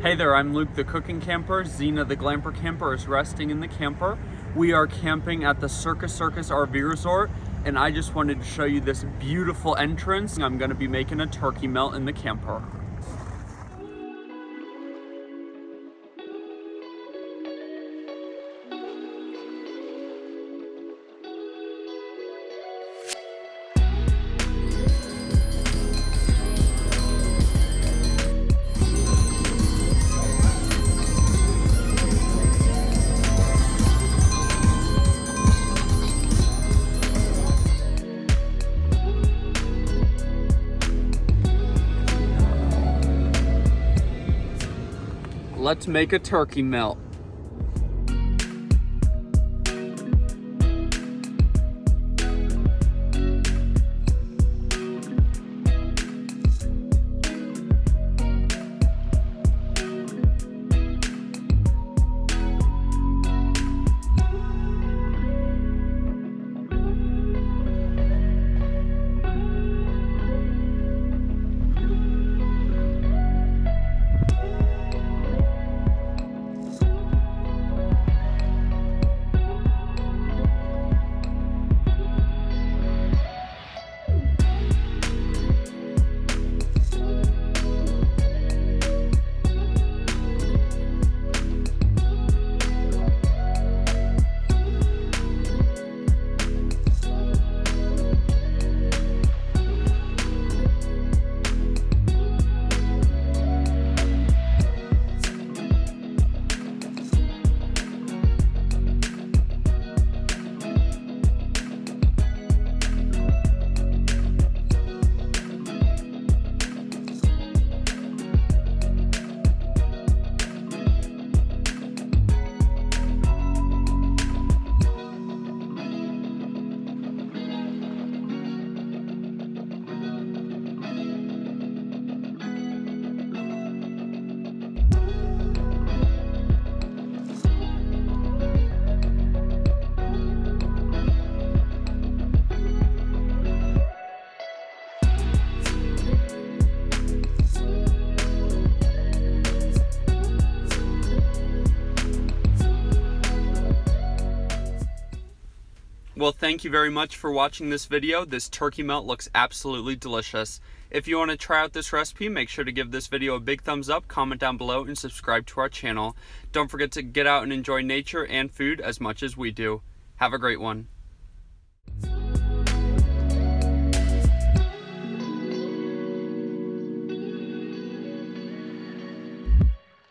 Hey there, I'm Luke the Cookin Camper. Zena the Glamper Camper is resting in the camper. We are camping at the Circus RV Resort, and I just wanted to show you this beautiful entrance. I'm gonna be making a turkey melt in the camper. Let's make a turkey melt. Well, thank you very much for watching this video. This turkey melt looks absolutely delicious. If you want to try out this recipe, make sure to give this video a big thumbs up, comment down below, and subscribe to our channel. Don't forget to get out and enjoy nature and food as much as we do. Have a great one.